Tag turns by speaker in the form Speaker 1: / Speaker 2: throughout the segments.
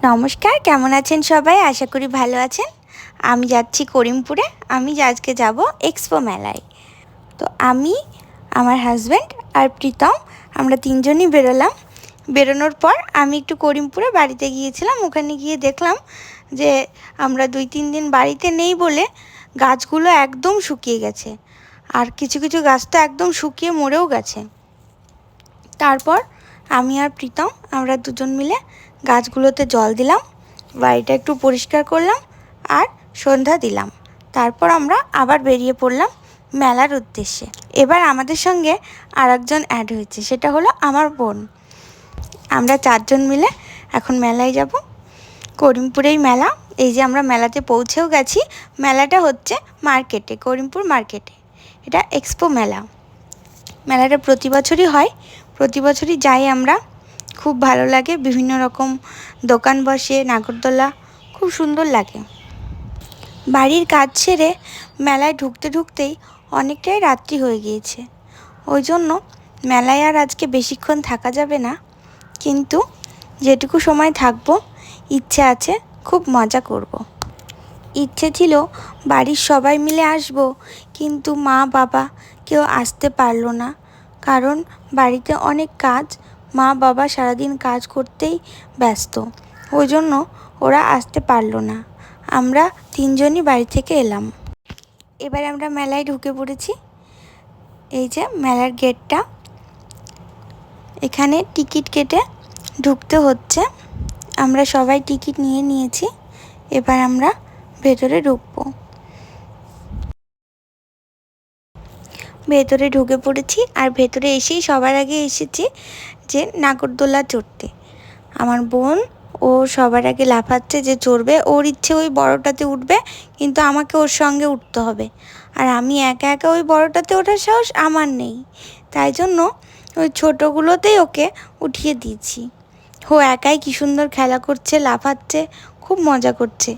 Speaker 1: নমস্কার, কেমন আছেন সবাই? আশা করি ভালো আছেন। আমি যাচ্ছি করিমপুরে। আমি আজকে যাব এক্সপো মেলায়। তো আমি, আমার হাজব্যান্ড আর প্রীতম আমরা তিনজনই বেরোলাম। বেরোনোর পর আমি একটু করিমপুরে বাড়িতে গিয়েছিলাম। ওখানে গিয়ে দেখলাম যে আমরা 2-3 দিন বাড়িতে নেই বলে গাছগুলো একদম শুকিয়ে গেছে, আর কিছু কিছু গাছ তো একদম শুকিয়ে মরেও গেছে। তারপর আমি আর প্রীতম আমরা দুজন মিলে গাছগুলোতে জল দিলাম, বাড়িটা একটু পরিষ্কার করলাম আর সন্ধ্যা দিলাম। তারপর আমরা আবার বেরিয়ে পড়লাম মেলার উদ্দেশ্যে। এবার আমাদের সঙ্গে আর একজন অ্যাড হয়েছে, সেটা হলো আমার বোন। আমরা 4 জন মিলে এখন মেলায় যাব। করিমপুরেই মেলা। এই যে আমরা মেলাতে পৌঁছেও গেছি। মেলাটা হচ্ছে মার্কেটে, করিমপুর মার্কেটে। এটা এক্সপো মেলা। মেলাটা প্রতি বছরই হয়, প্রতি বছরই যাই আমরা। খুব ভালো লাগে, বিভিন্ন রকম দোকান বসে, নাগরদোলা, খুব সুন্দর লাগে। বাড়ির কাজ সেরে মেলায় ঢুকতে ঢুকতেই অনেকটাই রাত্রি হয়ে গিয়েছে। ওই জন্য মেলায় আর আজকে বেশিক্ষণ থাকা যাবে না, কিন্তু যেটুকু সময় থাকবো ইচ্ছে আছে খুব মজা করব। ইচ্ছে ছিল বাড়ির সবাই মিলে আসব, কিন্তু মা বাবা কেউ আসতে পারলো না, কারণ বাড়িতে অনেক কাজ। মা বাবা সারাদিন কাজ করতেই ব্যস্ত, ওই জন্য ওরা আসতে পারলো না। আমরা 3 জনই বাড়ি থেকে এলাম। এবার আমরা মেলায় ঢুকে পড়েছি। এই যে মেলার গেটটা, এখানে টিকিট কেটে ঢুকতে হচ্ছে। আমরা সবাই টিকিট নিয়ে নিয়েছি। এবার আমরা ভেতরে ঢুকবো। ভেতরে ঢুকে পড়েছি, আর ভেতরে এসেই সবার আগে এসেছি যে নাগরদোলা চড়তে। আমার বোন ও সবার আগে লাফাচ্ছে যে চড়বে। ওর ইচ্ছে ওই বড়টাতে উঠবে, কিন্তু আমাকে ওর সঙ্গে উঠতে হবে। আর আমি একা একা ওই বড়টাতে ওঠার সাহস আমার নেই, তাই জন্য ওই ছোটোগুলোতেই ওকে উঠিয়ে দিয়েছি। ও একাই কী সুন্দর খেলা করছে, লাফাচ্ছে, খুব মজা করছে।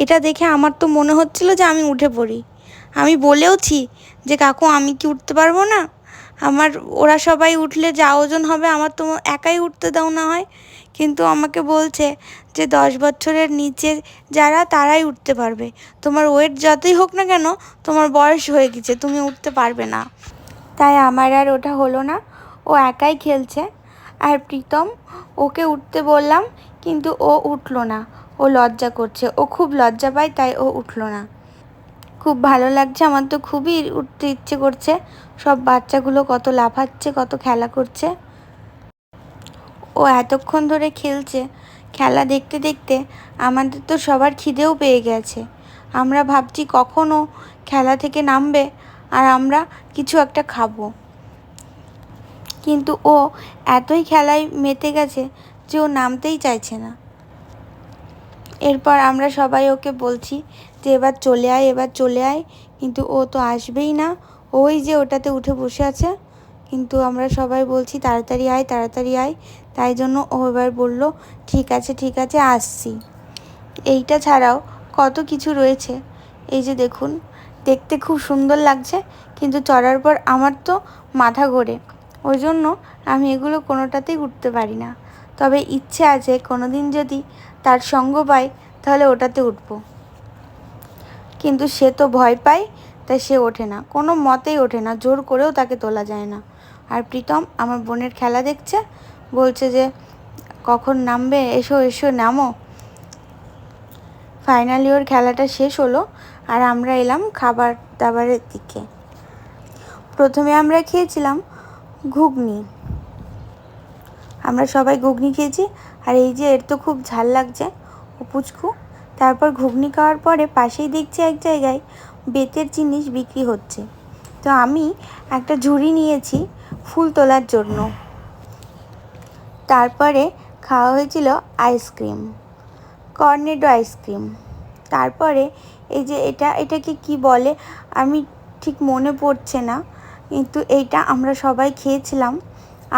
Speaker 1: এটা দেখে আমার তো মনে হচ্ছিল যে আমি উঠে পড়ি। আমি বলেওছি যে কাকু আমি কি উঠতে পারবো না, আমার ওরা সবাই উঠলে যা ওজন হবে আমার তো একাই উঠতে দাও না হয়। কিন্তু আমাকে বলছে যে 10 বছরের নিচে যারা তারাই উঠতে পারবে, তোমার ওয়েট যতই হোক না কেন, তোমার বয়স হয়ে গেছে, তুমি উঠতে পারবে না। তাই আমার আর ওটা হলো না, ও একাই খেলছে। আর প্রীতম, ওকে উঠতে বললাম কিন্তু ও উঠলো না, ও লজ্জা করছে, ও খুব লজ্জা পায়, তাই ও উঠলো না। খুব ভালো লাগছে, আমার তো খুবই উঠতে ইচ্ছে করছে। সব বাচ্চাগুলো কত লাফাচ্ছে, কত খেলা করছে। ও এতক্ষণ ধরে খেলছে, খেলা দেখতে দেখতে আমাদের তো সবার খিদেও পেয়ে গেছে। আমরা ভাবছি কখন ও খেলা থেকে নামবে আর আমরা কিছু একটা খাবো, কিন্তু ও এতই খেলায় মেতে গেছে যে ও নামতেই চাইছে না। এরপর আমরা সবাই ওকে বলছি যে এবার চলে আয়, এবার চলে আয়, কিন্তু ও তো আসবেই না। ওই যে ওটাতে উঠে বসে আছে, কিন্তু আমরা সবাই বলছি তাড়াতাড়ি আয়, তাড়াতাড়ি আয়। তাই জন্য ও এবার বলল ঠিক আছে ঠিক আছে, আসছি। এইটা ছাড়াও কত কিছু রয়েছে। এই যে দেখুন, দেখতে খুব সুন্দর লাগছে, কিন্তু চড়ার পর আমার তো মাথা ঘোরে, ওই জন্য আমি এগুলো কোনোটাতেই উঠতে পারি না। তবে ইচ্ছে আছে কোনো দিন যদি তার সঙ্গ পাই তাহলে ওটাতে উঠবো, কিন্তু সে তো ভয় পায়, তাই সে ওঠে না, কোনো মতেই ওঠে না, জোর করেও তাকে তোলা যায় না। আর প্রীতম আমার বোনের খেলা দেখছে, বলছে যে কখন নামবে, এসো এসো নামো। ফাইনালি ওর খেলাটা শেষ হলো, আর আমরা এলাম খাবার দাবারের দিকে। প্রথমে আমরা খেয়েছিলাম ঘুগনি, আমরা সবাই ঘুগনি খেয়েছি। আর এই যে এর তো খুব ঝাল লাগছে, ও পুচকু। তারপর ঘুগনি খাওয়ার পরে পাশেই দেখছি এক জায়গায় বেতের জিনিস বিক্রি হচ্ছে, তো আমি একটা ঝুড়ি নিয়েছি ফুল তোলার জন্য। তারপরে খাওয়া হয়েছিল আইসক্রিম, কর্নেডো আইসক্রিম। তারপরে এই যে এটাকে কি বলে আমি ঠিক মনে পড়ছে না, কিন্তু এইটা আমরা সবাই খেয়েছিলাম।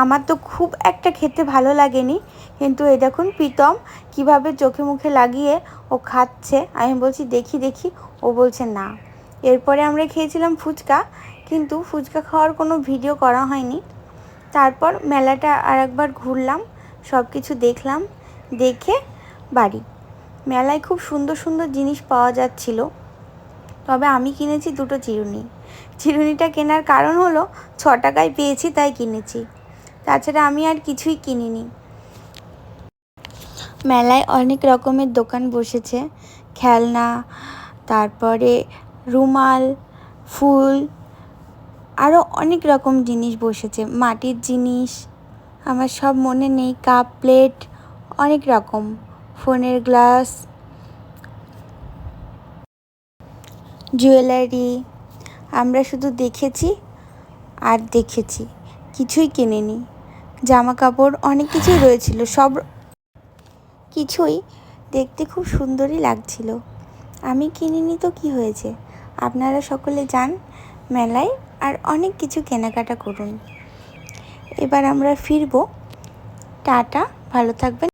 Speaker 1: আমার তো খুব একটা খেতে ভালো লাগেনি, কিন্তু এই দেখুন প্রীতম কীভাবে চোখে মুখে লাগিয়ে ও খাচ্ছে। আমি বলছি দেখি দেখি, ও বলছে না। এরপরে আমরা খেয়েছিলাম ফুচকা, কিন্তু ফুচকা খাওয়ার কোনো ভিডিও করা হয়নি। তারপর মেলাটা আর একবার ঘুরলাম, সব কিছু দেখলাম, দেখে বাড়ি। মেলায় খুব সুন্দর সুন্দর জিনিস পাওয়া যাচ্ছিল, তবে আমি কিনেছি দুটো চিরুনি। চিরুনিটা কেনার কারণ হলো 6 টাকায় পেয়েছি তাই কিনেছি, তাছাড়া আমি আর কিছুই কিনিনি। মেলায় অনেক রকমের দোকান বসেছে, খেলনা, তারপরে রুমাল, ফুল, আরও অনেক রকম জিনিস বসেছে, মাটির জিনিস, আমার সব মনে নেই, কাপ প্লেট, অনেক রকম, ফোনের গ্লাস, জুয়েলারি। আমরা শুধু দেখেছি আর দেখেছি, কিছুই কিনিনি। জামা কাপড় অনেক কিছুই রয়েছিল, সব কিছুই দেখতে খুব সুন্দরই লাগছিল। আমি কিনিনি তো কি হয়েছে, আপনারা সকলে যান মেলায় আর অনেক কিছু কেনাকাটা করুন। এবার আমরা ফিরবো। টাটা, ভালো থাকবেন।